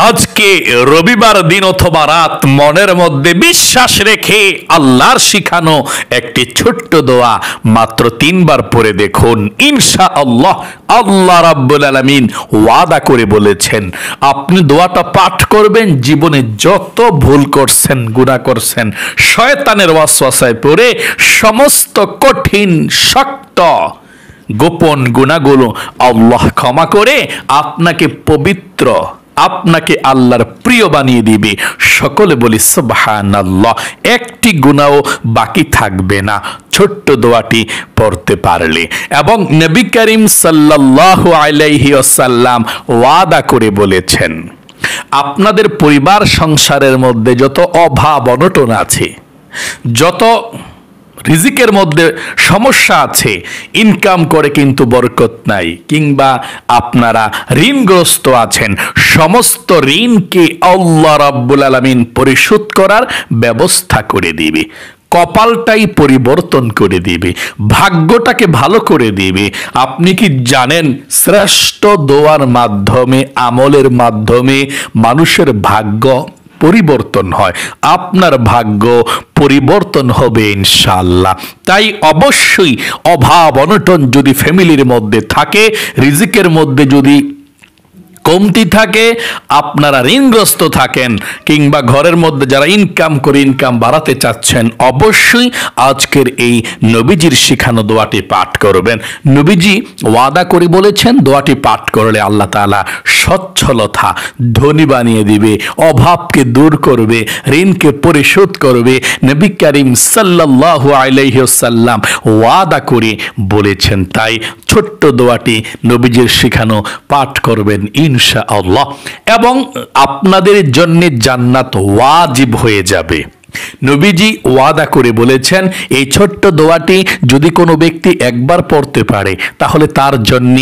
আজকে রবিবার দিন অথবা রাত মনের মধ্যে বিশ্বাস রেখে আল্লাহর শিখানো একটি ছোট্ট দোয়া মাত্র 3 বার পড়ে দেখুন, ইনশাআল্লাহ আল্লাহ রাব্বুল আলামিন ওয়াদা করে বলেছেন আপনি দোয়াটা পাঠ করবেন, জীবনে যত ভুল করছেন, গুনাহ করছেন, শয়তানের ওয়াসওয়াসায় পড়ে সমস্ত কঠিন শক্ত গোপন গুনাহগুলো আল্লাহ ক্ষমা করে আপনাকে পবিত্র, আপনাকে আল্লাহর প্রিয় বানিয়ে দিবে। সকলে বলি সুবহানাল্লাহ। একটি গুনাহ বাকি থাকবে না ছোট্ট দোয়াটি পড়তে পারলে। এবং নবী করিম সাল্লাল্লাহু আলাইহি ওয়াসাল্লাম ওয়াদা করে বলেছেন আপনাদের পরিবার সংসারের মধ্যে যত অভাব অনটন আছে, যত রিজিকের মধ্যে সমস্যা আছে, ইনকাম করে কিন্তু বরকত নাই, কিংবা আপনারা ঋণগ্রস্ত আছেন, সমস্ত ঋণকে আল্লাহ রাব্বুল আলামিন পরিশোধ করার ব্যবস্থা করে দিবে। কপালটাই পরিবর্তন করে দিবে, ভাগ্যটাকে ভালো করে দিবে। আপনি কি জানেন শ্রেষ্ঠ দোয়ার মাধ্যমে, আমলের মাধ্যমে মানুষের ভাগ্য পরিবর্তন হয়? আপনার ভাগ্য পরিবর্তন হবে ইনশাআল্লাহ। তাই অবশ্যই অভাব অনটন যদি ফ্যামিলির মধ্যে থাকে, রিজিকের মধ্যে যদি কমতি থাকে, আপনারা ঋণগ্রস্ত থাকেন, কিংবা ঘরের মধ্যে যারা ইনকাম করে ইনকাম বাড়াতে চাচ্ছেন, অবশ্যই আজকের এই নবীজির শিখানো দোয়াটি পাঠ করবেন। নবীজি ওয়াদা করে বলেছেন দোয়াটি পাঠ করলে আল্লাহ তাআলা সচ্ছলতা ধনী বানিয়ে দিবে, অভাবকে দূর করবে, ঋণকে পরিশোধ করবে। নবী করিম সাল্লাল্লাহু আলাইহি ওয়াসাল্লাম ওয়াদা করে বলেছেন। তাই ছোট্ট দোয়াটি নবীজির শিখানো পাঠ করবেন ইনশাআল্লাহ, এবং আপনাদের জন্য জান্নাত ওয়াজিব হয়ে যাবে। নবীজি ওয়াদা করে বলেছেন এই ছোট্ট দোয়াটি যদি কোনো ব্যক্তি একবার পড়তে পারে তাহলে তার জন্য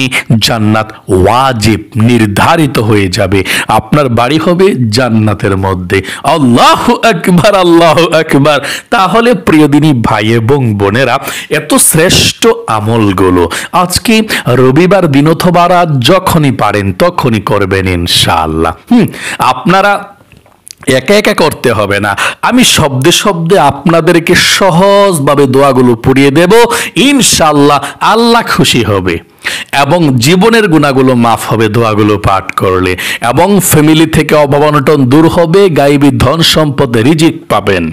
জান্নাত ওয়াজিব, নির্ধারিত হয়ে যাবে। আপনার বাড়ি হবে জান্নাতের মধ্যে। আল্লাহু আকবার, আল্লাহু আকবার। তাহলে প্রিয় দিনী ভাই এবং বোনেরা, এত শ্রেষ্ঠ আমলগুলো আজকে রবিবার দিন অথবা রাত যখনই পারেন তখনই করবেন ইনশাআল্লাহ। আপনারা একা একা করতে হবে না, আমি শব্দে শব্দে আপনাদেরকে সহজভাবে দোয়াগুলো পড়িয়ে দেব, ইনশাআল্লাহ আল্লাহ খুশি হবে এবং জীবনের গুনাহগুলো মাফ হবে দোয়াগুলো পাঠ করলে, এবং ফ্যামিলি থেকে অভাব অনটন দূর হবে, গায়বী ধন সম্পদ রিজিক পাবেন,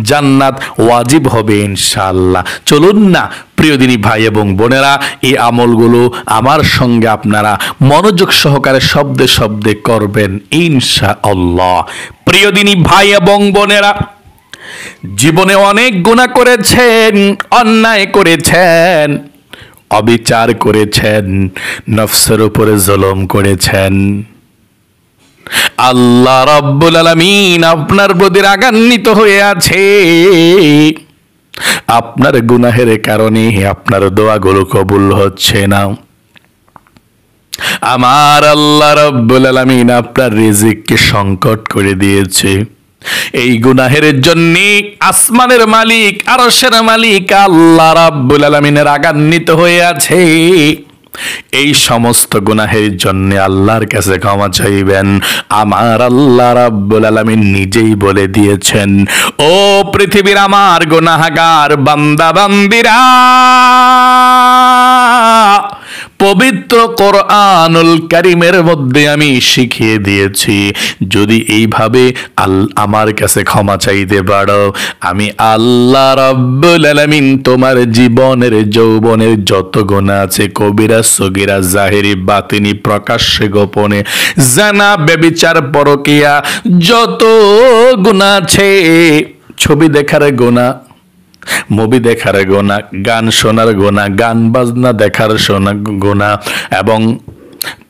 জান্নাত ওয়াজিব হবে ইনশাআল্লাহ। চলুন না প্রিয় দিনী ভাই এবং বোনেরা, এই আমলগুলো আমার সঙ্গে আপনারা মনোযোগ সহকারে শব্দে শব্দে করবেন ইনশাআল্লাহ। প্রিয় দিনী ভাই এবং বোনেরা, জীবনে অনেক গুনাহ করেছেন, অন্যায় করেছেন, অবিচার করেছেন, নফসের উপরে জুলুম করেছেন। আল্লাহ রাব্বুল আলামিন আপনার প্রতি রাগান্বিত হয়ে আছে। আপনার গুনাহের কারণে আপনার দোয়াগুলো কবুল হচ্ছে না। আমার আল্লাহ রাব্বুল আলামিন আপনার রিজিককে সংকট করে দিয়েছে। এই গুনাহের জন্য আসমানের মালিক, আরশের মালিক আল্লাহ রাব্বুল আলামিন রাগান্বিত হয়ে আছে। এই সমস্ত গুনাহের জন্য আল্লাহর কাছে ক্ষমা চাইবেন। আমার আল্লাহ রাব্বুল আলামিন নিজেই বলে দিয়েছেন, ও পৃথিবীর আমার গুনাহগার বান্দা বান্দিরা, পবিত্র কোরআনুল কারীমের মধ্যে আমি শিখিয়ে দিয়েছি যদি এইভাবে আমার কাছে ক্ষমা চাইতে পারো, আমি আল্লাহ রাব্বুল আলামিন তোমার জীবনের যৌবনের যত গুনাহ আছে, কবিরা সগীরা, জাহেরি বাতিনি, প্রকাশ্যে গোপনে, জানা ব্যভিচার পরকিয়া, যত গুনাহ আছে, ছবি দেখার গুনাহ, মুভি দেখার গোনা, গান শোনার গোনা, গান বাজনা দেখার গোনা, এবং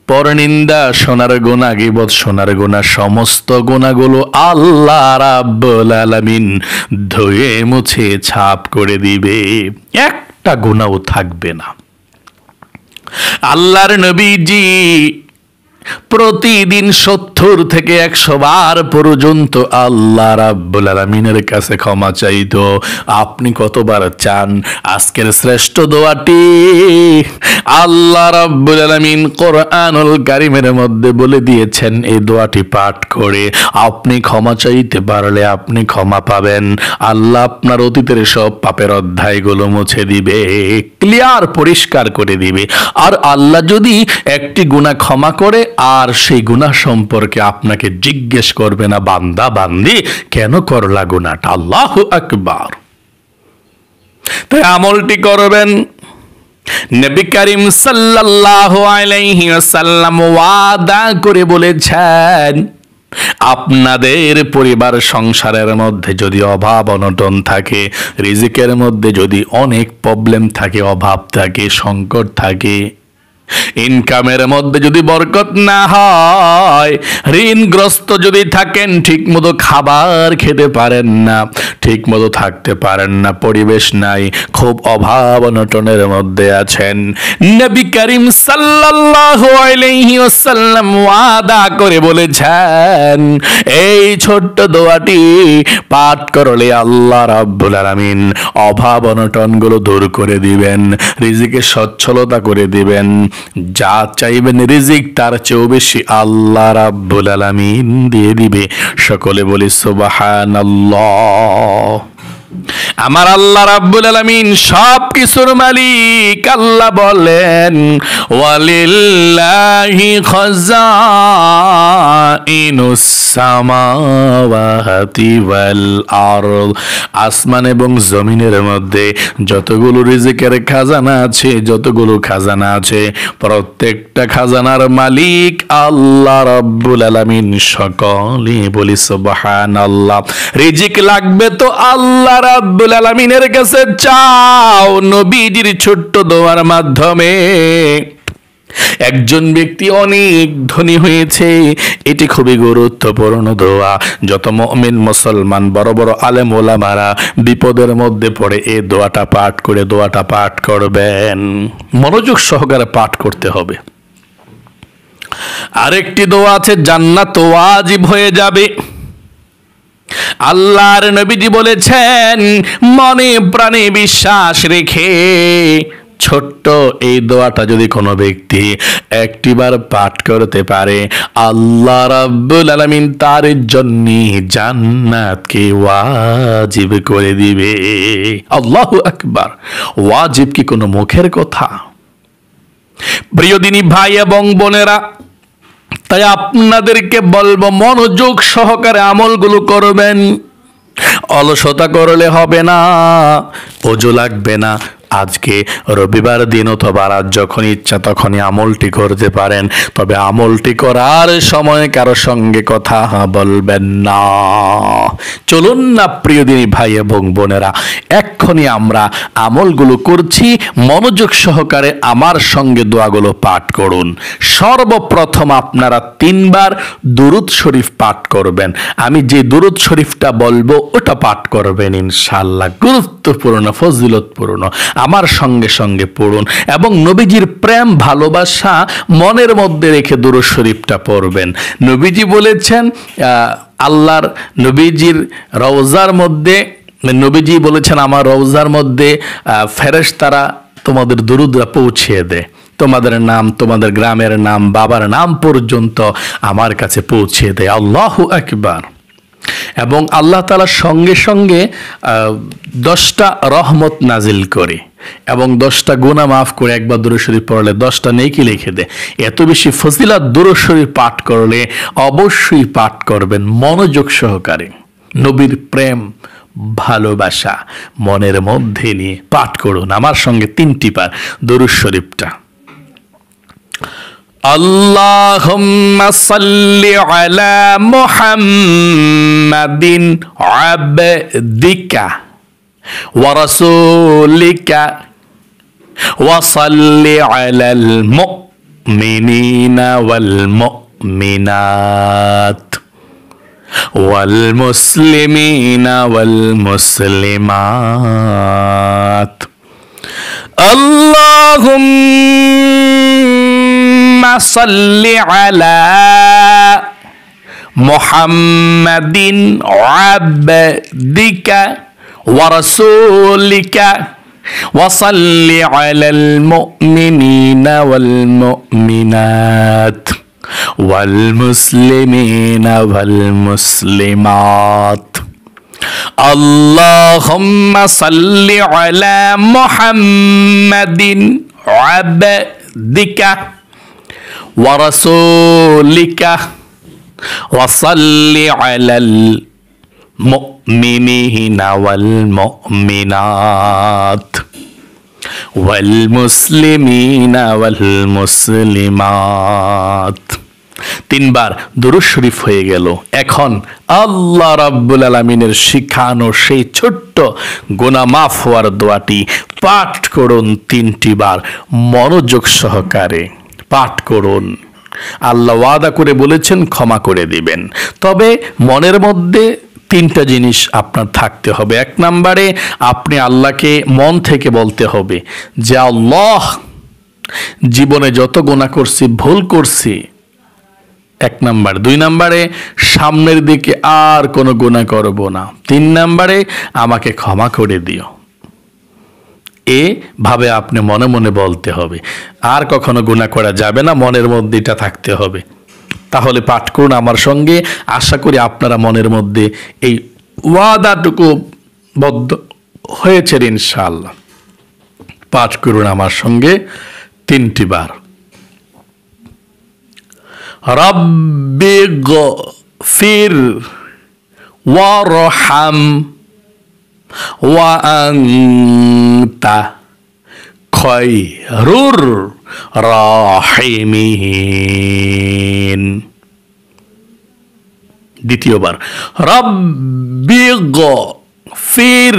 পরনিন্দা শোনার গোনা, গীবত শোনার গোনা, সমস্ত গোনাগুলো আল্লাহ রাব্বুল আলামিন ধুয়ে মুছে ছাপ করে দিবে, একটা গোনাও থাকবে না। আল্লাহর নবীজি প্রতিদিন 70 70 থেকে 100 বার পর্যন্ত আল্লাহ রাব্বুল আলামিনের কাছে ক্ষমা চাইতো। আপনি কতবার চান? আজকের শ্রেষ্ঠ দোয়াটি আল্লাহ রাব্বুল আলামিন কোরআনুল কারীমের মধ্যে বলে দিয়েছেন। এই দোয়াটি পাঠ করে আপনি ক্ষমা চাইতে পারলে আপনি ক্ষমা পাবেন। আল্লাহ আপনার অতীতের সব পাপের অধ্যায়গুলো মুছে দিবে, ক্লিয়ার পরিষ্কার করে দিবে। আর আল্লাহ যদি একটি গুনাহ ক্ষমা করে আর সেই গুনাহ সম্পর্কে আপনাকে জিজ্ঞেস করবে না, বান্দা বান্দি কেন করলা গুনাহটা? আল্লাহু আকবার। তাই আমলটি করবেন। নবী করিম সাল্লাল্লাহু আলাইহি ওয়াসাল্লাম ওয়াদা করে বলেছেন, আপনাদের পরিবার সংসারের মধ্যে যদি অভাব অনটন থাকে, রিজিকের মধ্যে যদি অনেক প্রবলেম থাকে, অভাব থাকে, সংকট থাকে, ইনকামের মধ্যে যদি বরকত না হয়, ঋণগ্রস্ত যদি থাকেন, ঠিক মতো খাবার খেতে পারেন না, ঠিক মতো থাকতে পারেন না, পরিবেশ নাই, খুব অভাব অনটনের মধ্যে আছেন, নবী করিম সাল্লাল্লাহু আলাইহি ওয়াসাল্লাম ওয়াদা করে বলেছেন, এই ছোট্ট দোয়াটি পাঠ করলে আল্লাহ রাব্বুল আলামিন অভাব অনটনগুলো দূর করে দিবেন, রিজিকে সচ্ছলতা করে দিবেন। যা চাইবেন রিজিক তার চেয়েও বেশি আল্লাহ রাব্বুল আলামিন দিয়ে দিবে। সকলে বলি সুবহানাল্লাহ। আমার আল্লাহ রাব্বুল আলামিন সব কিছুর মালিক। আল্লাহ বলেন, ওয়ালিল্লাহি খাযাইনুস সামাওয়াতি ওয়াল আরদ। আসমান এবং জমিনের মধ্যে যতগুলো রিজিকের খাজানা আছে, যতগুলো খাজানা আছে, প্রত্যেকটা খাজানার মালিক আল্লাহ রাব্বুল আলামিন। সকলে বলি সুবহানাল্লাহ। রিজিক লাগবে তো আল্লাহ রাব্বুল আলামিনের কাছে চাও। নবীজির ছোট্ট দোয়ার মাধ্যমে একজন ব্যক্তি অনেক ধনী হয়েছে। এটি খুবই গুরুত্বপূর্ণ দোয়া। যত মুমিন মুসলমান, বড় বড় আলেম ওলামারা বিপদের মধ্যে পড়ে এই দোয়াটা পাঠ করবেন। মনোযোগ সহকারে পাঠ করতে হবে। আরেকটি দোয়া আছে, জান্নাত ওয়াজিব হয়ে যাবে। আল্লাহর নবীজি বলেছেন, মনে প্রাণে বিশ্বাস রেখে ছোট্ট এই দোয়াটা যদি কোনো ব্যক্তি একটিবার পাঠ করতে পারে, আল্লাহ রাব্বুল আলামিন তার জন্য জান্নাতকে ওয়াজিব করে দিবে। আল্লাহু আকবার। ওয়াজিব কি কোনো মুখের কথা? প্রিয় দিনী ভাই এবং বোনেরা, তাই আপনাদেরকে বলবো, মনোযোগ সহকারে আমলগুলো করবেন। অলসতা করলে হবে না, ওযু লাগবে না। আজকে রবিবার দিন অথবা রাত যখন ইচ্ছা তখনই আমলটি করতে পারেন, তবে আমলটি করার সময় কারো সঙ্গে কথা বলবেন না। চলুন না প্রিয় দিনী ভাই এবং বোনেরা, এক্ষুনি আমরা আমলগুলো করছি, মনোযোগ সহকারে আমার সঙ্গে দোয়াগুলো পাঠ করুন। সর্বপ্রথম আপনারা 3 বার দুরূদ শরীফ পাঠ করবেন। আমি যে দুরূদ শরীফটা বলবো ওটা পাঠ করবেন ইনশাআল্লাহ। গুরুত্বপূর্ণ, ফজিলতপূর্ণ। আমার সঙ্গে সঙ্গে পড়ুন এবং নবীজির প্রেম ভালোবাসা মনের মধ্যে রেখে দুরূদ শরীফটা পড়বেন। নবীজি বলেছেন, আল্লাহর নবীজির রওজার মধ্যে, নবীজি বলেছেন, আমার রওজার মধ্যে ফেরেশতারা তোমাদের দুরূদরা পৌঁছিয়ে দেয়। তোমাদের নাম, তোমাদের গ্রামের নাম, বাবার নাম পর্যন্ত আমার কাছে পৌঁছে দেয়। আল্লাহু আকবার। এবং আল্লাহ তাআলা সঙ্গে সঙ্গে 10টা রহমত নাজিল করে এবং 10টা গুনাহ মাফ করে। একবার দুরূদ শরীফ পড়লে 10টা নেকি লিখে দেয়। এত বেশি ফজিলত দুরূদ শরীফ পাঠ করলে অবশ্যই পাঠ করবেন মনোযোগ সহকারে। নবীর প্রেম ভালোবাসা মনের মধ্যে নিয়ে পাঠ করুন আমার সঙ্গে 3টি বার দুরূদ শরীফটা। আল্লাহুম্মা সাল্লি আলা মুহাম্মাদিন আবদিকা ওয়া রাসূলিকা ওয়া সাল্লি আলাল মুমিনিনা ওয়াল মুমিনাত ওয়াল মুসলিমিনা ওয়াল মুসলিমাত। আল্লাহুম্মা সাল্লি আলা মুহাম্মাদিন আবদিকা ওয়া রাসূলিকা ওয়া সাল্লি আলাল মুমিনিনা ওয়াল মুমিনাত ওয়াল মুসলিমিনা ওয়াল মুসলিমাত। আল্লাহুম্মা সাল্লি আলা মুহাম্মাদিন আবদিকা ওয়া রাসূলিকা ওয়া সাল্লি আলাল মুমিনিনা ওয়াল মুমিনাত ওয়াল মুসলিমিনা ওয়াল মুসলিমাত। তিনবার দুরূদ শরীফ হয়ে গেল। এখন আল্লাহ রাব্বুল আলামিনের শিখানো সেই ছোট্ট গুনাহ মাফ হওয়ার দোয়াটি পাঠ করুন 3টি বার, মনোযোগ সহকারে পাঠ করুন। আল্লাহ ওয়াদা করে বলেছেন ক্ষমা করে দিবেন, তবে মনের মধ্যে 3টা জিনিস আপনার থাকতে হবে। 1 নম্বরে আপনি আল্লাহকে মন থেকে বলতে হবে যে আল্লাহ, জীবনে যত গুনাহ করছি, ভুল করছি, 1 নম্বর। 2 নম্বরে সামনের দিকে আর কোনো গুনাহ করব না। 3 নম্বরে আমাকে ক্ষমা করে দিও। এভাবে আপনি মনে মনে বলতে হবে, আর কখনো গুনাহ করা যাবে না, মনের মধ্যে এটা থাকতে হবে। তাহলে পাঠ করুন আমার সঙ্গে, আশা করি আপনারা মনের মধ্যে এই ওয়াদাটুকু বদ্ধ হয়েছে ইনশাআল্লাহ। পাঠ করুন আমার সঙ্গে 3টি বার। রব্বি গফির ওয়ারহাম ওয়া আনতা খায়রুর রাহিমিন। দ্বিতীয়বার, রব্বি গফির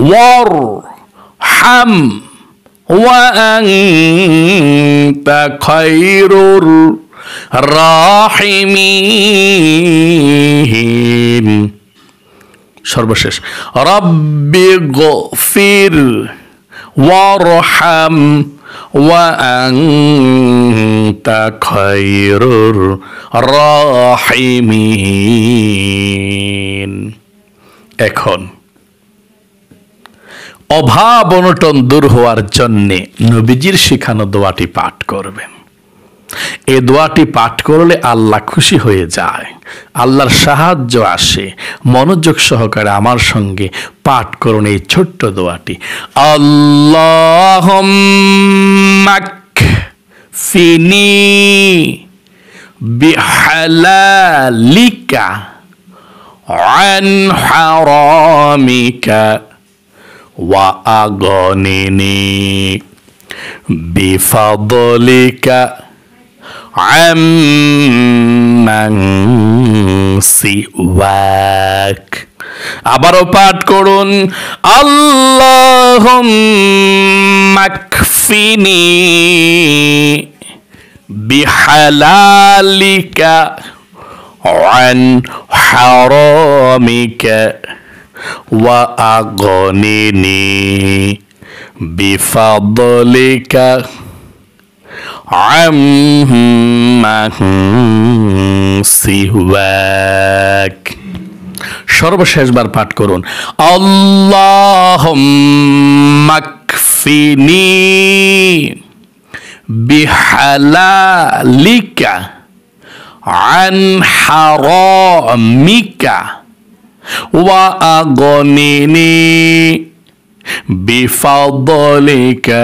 ওয়ারহাম ওয়া আনতা খায়রুর রাহিমিন। সর্বশেষ, রব্বি গফির ওয়ারহাম ওয়া আনতা খায়রুর রাহিমিন। এখন অভাব অনটন দূর হওয়ার জন্যে নবীজির শিখানো দোয়াটি পাঠ করবেন। এই দোয়াটি পাঠ করলে আল্লাহ খুশি হয়ে যায়, আল্লাহর সাহায্য আসে। মনোযোগ সহকারে আমার সঙ্গে পাঠ করুন এই ছোট্ট দোয়াটি। আল্লাহুম্মা কফিনি বিহালালিকা আন হারামিকা ওয়া আগনিনি বিফাদলিকা আম্মান সিওয়াক। আবারও পাঠ করুন, আল্লাহুম্মা কফিনি বিহালালিকা আন হারামিকা ওয়া আগনিনি বিফাদলিকা আম্মান সিওয়াক। সর্বশেষবার পাঠ করুন, আল্লাহুম্মা কফিনি বিহালালিকা আন হারামিকা ওয়া আগনিনি বিফাদলিকা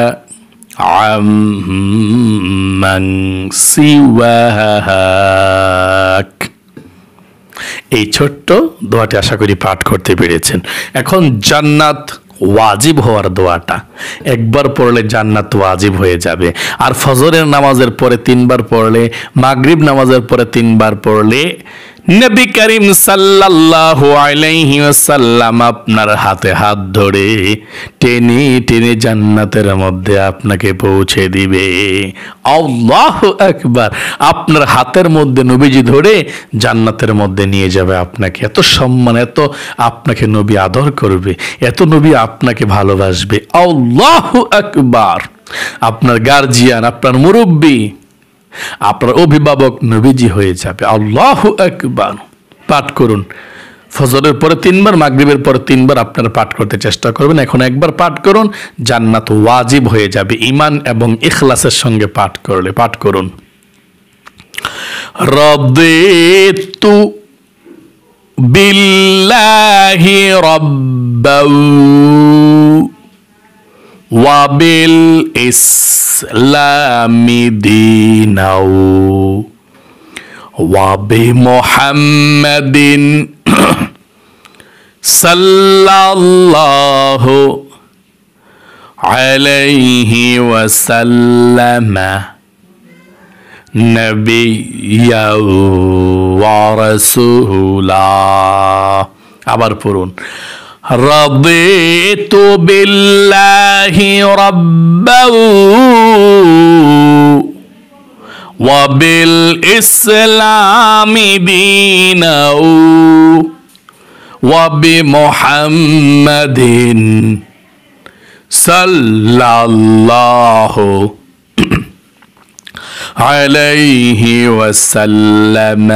আম্মান সিওয়াক। এই ছোট্ট দোয়াটি আশা করি পাঠ করতে পেরেছেন। এখন জান্নাত ওয়াজিব হওয়ার দোয়াটা একবার পড়লে জান্নাত ওয়াজিব হয়ে যাবে। আর ফজরের নামাজের পরে 3 বার পড়লে, মাগরিব নামাজের পরে 3 বার পড়লে নবী করিম সাল্লাল্লাহু আলাইহি ওয়াসাল্লাম আপনার হাতে হাত ধরে টেনে টেনে জান্নাতের মধ্যে আপনাকে পৌঁছে দিবে। আল্লাহু আকবার। আপনার হাতের মধ্যে নবীজি ধরে জান্নাতের মধ্যে নিয়ে যাবে আপনাকে। এত সম্মান, এত আপনাকে নবী আদর করবে, এত নবী আপনাকে ভালোবাসবে। আল্লাহু আকবার। আপনার গার্জিয়ান, আপনার মুরব্বী আপনার অভিভাবক নবীজি হয়ে যাবে। আল্লাহু আকবার পাঠ করুন। ফজরের পরে 3 বার, মাগরিবের পরে 3 বার আপনারা পাঠ করতে চেষ্টা করবেন। এখন একবার পাঠ করুন, জান্নাত ওয়াজিব হয়ে যাবে ঈমান এবং ইখলাসের সঙ্গে পাঠ করলে। পাঠ করুন। রাদিতু বিল্লাহি রাব্বাউ ওয়া বিল ইসলামি দীনাও ওয়া বিমুহাম্মাদিন সাল্লাল্লাহু আলাইহি ওয়াসাল্লাম নাবিয়্যাও ওয়া রাসূলা। আবার পড়ুন। রাদিতু বিল্লাহি রাব্বাও ওয়া বিল ইসলামি দীনাও ওয়া বিমুহাম্মাদিন সাল্লাল্লাহু আলাইহি ওয়াসাল্লাম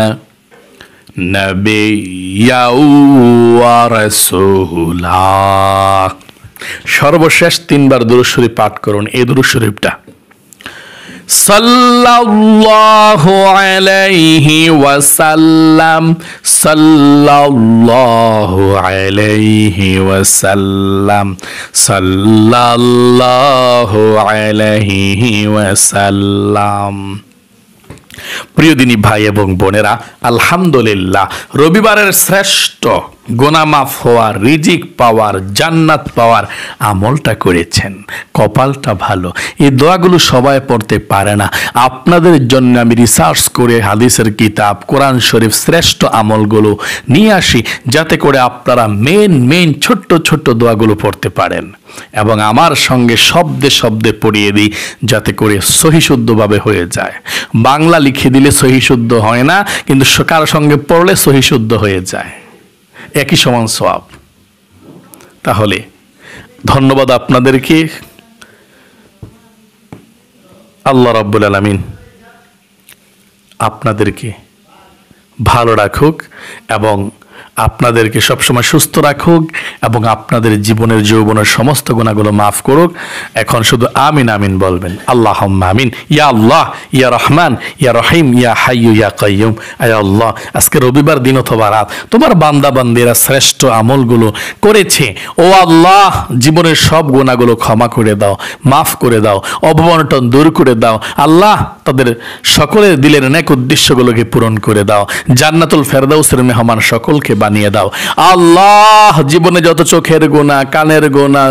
নাবিয়্যাও ওয়া রাসূলা। সর্বশেষ 3 বার দুরূদ শরীফ পাঠ করুন। এই দুরূদ শরীফটা সাল্লাল্লাহু আলাইহি ওয়াসাল্লাম, সাল্লাল্লাহু আলাইহি ওয়াসাল্লাম, সাল্লাল্লাহু আলাইহি ওয়াসাল্লাম। প্রিয় দিনী ভাই এবং বোনেরা, আলহামদুলিল্লাহ রবিবারের শ্রেষ্ঠ গুনাহ মাফ হওয়ার, রিজিক পাওয়ার, জান্নাত পাওয়ার আমলটা করেছেন। কপালটা ভালো। এই দোয়াগুলো সবাই পড়তে পারে না। আপনাদের জন্য আমি রিসার্চ করে হাদিসের কিতাব, কোরআন শরীফ শ্রেষ্ঠ আমলগুলো নিয়ে আসি, যাতে করে আপনারা মেন ছোট্ট ছোট্ট দোয়াগুলো পড়তে পারেন এবং আমার সঙ্গে শব্দে শব্দে পড়িয়ে দিই, যাতে করে সহিশুদ্ধভাবে হয়ে যায়। বাংলা লিখে দিলে সহিশুদ্ধ হয় না, কিন্তু কার সঙ্গে পড়লে সহিশুদ্ধ হয়ে যায়, একই সমান সওয়াব। তাহলে ধন্যবাদ আপনাদেরকে। আল্লাহ রাব্বুল আলামিন আপনাদেরকে ভালো রাখুক এবং আপনাদেরকে সবসময় সুস্থ রাখুক এবং আপনাদের জীবনের যৌবনের সমস্ত গুনাহগুলো মাফ করুক। এখন শুধু আমিন আমিন বলবেন। আল্লাহুম্মা আমিন। ইয়া আল্লাহ, ইয়া রহমান, ইয়া রহিম, ইয়া হাইয়্যু, ইয়া কাইয়্যুম। আয় আল্লাহ, আজকে রবিবার দিন অথবা রাত তোমার বান্দা বান্দিরা শ্রেষ্ঠ আমলগুলো করেছে। ও আল্লাহ, জীবনের সব গুনাহগুলো ক্ষমা করে দাও, মাফ করে দাও, অবমাননা দূর করে দাও। আল্লাহ, তাদের সকলের দিলের নেক উদ্দেশ্যগুলোকে পূরণ করে দাও। জান্নাতুল ফেরদাউসের মেহমান সকলকে বানিয়ে দাও। আল্লাহ, জীবনে যত চোখের গুনাহ, কানের গুনাহ,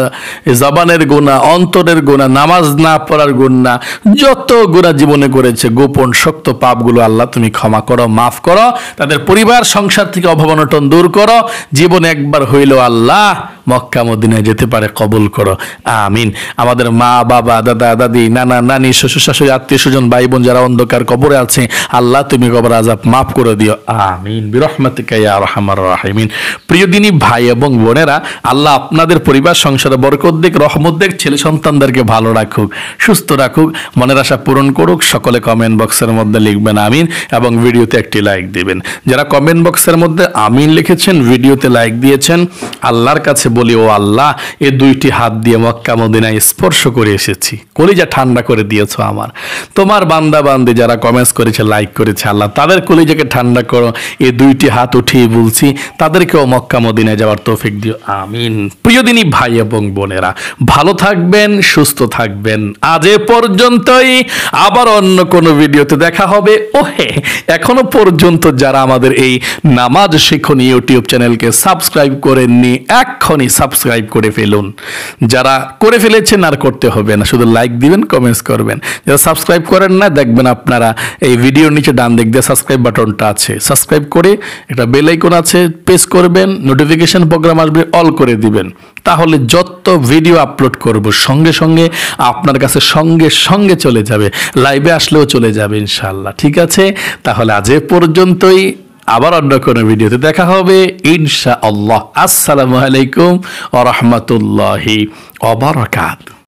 জবানের গুনাহ, অন্তরের গুনাহ, নামাজ না পড়ার গুনাহ, যত গুনাহ জীবনে করেছে, গোপন শক্ত পাপগুলো আল্লাহ তুমি ক্ষমা করো, মাফ করো। তাদের পরিবার সংসার থেকে অভাব-অনটন দূর করো। জীবনে একবার হইলেও আল্লাহ মক্কা মদিনায় যেতে পারে কবুল করো। আমিন। আমাদের মা বাবা, দাদা দাদি, নানা নানি, শ্বশুর শাশুড়ি, আত্মীয় স্বজন, ভাই বোন যারা অন্ধকার কবরে আছে, আল্লাহ তুমি কবর আযাব মাফ করে দিও। আমিন বিরহমাতিকা ইয়া আরহামার রাহিমিন। প্রিয় দিনী ভাই এবং বোনেরা, আল্লাহ আপনাদের পরিবার সংসারে বরকত দিক, রহমত দিক, ছেলে সন্তানদেরকে ভালো রাখুক, সুস্থ রাখুক, মনের আশা পূরণ করুক। সকলে কমেন্ট বক্সের মধ্যে লিখবেন আমিন এবং ভিডিওতে একটি লাইক দিবেন। যারা কমেন্ট বক্সের মধ্যে আমিন লিখেছেন, ভিডিওতে লাইক দিয়েছেন, আল্লাহর কাছে বলি, ও আল্লাহ, এই 2টি হাত দিয়ে মক্কা মদিনায় স্পর্শ করে এসেছি, কলিজা ঠান্ডা করে দিয়েছো আমার। তোমার বান্দা বান্দি যারা কমেন্টস করেছে, লাইক করেছে, আল্লাহ তাদের কলিজাকে ঠান্ডা করো। এই 2টি হাত উঠিয়ে বলছি, তাদেরকেও মক্কা মদিনায় যাওয়ার তৌফিক দিও। আমিন। প্রিয় দিনী ভাই এবং বোনেরা, ভালো থাকবেন, সুস্থ থাকবেন। আজ এ পর্যন্তই। আবার অন্য কোনো ভিডিওতে দেখা হবে। ওহে, এখনো পর্যন্ত যারা আমাদের এই নামাজ শিখন ইউটিউব চ্যানেলকে সাবস্ক্রাইব করেননি, এক্ষুনি সাবস্ক্রাইব করে ফেলুন। যারা করে ফেলেছেন আর করতে হবে না, শুধু লাইক দিবেন, কমেন্টস করবেন। যারা সাবস্ক্রাইব করেন না, দেখবেন আপনারা এই ভিডিওর নিচে ডান দিক দিয়ে সাবস্ক্রাইব বাটনটা আছে, সাবস্ক্রাইব করে একটা বেল আইকন আছে, প্রেস করবেন, নোটিফিকেশন প্রোগ্রাম আসবে, অল করে দিবেন। তাহলে যত ভিডিও আপলোড করব সঙ্গে সঙ্গে আপনার কাছে সঙ্গে সঙ্গে চলে যাবে, লাইভে আসলেও চলে যাবে ইনশাআল্লাহ। ঠিক আছে, তাহলে আজ এ পর্যন্তই। আবার অন্য কোনো ভিডিওতে দেখা হবে ইনশাআল্লাহ। আসসালামু আলাইকুম ওয়া রাহমাতুল্লাহি ওয়া বারাকাতুহু।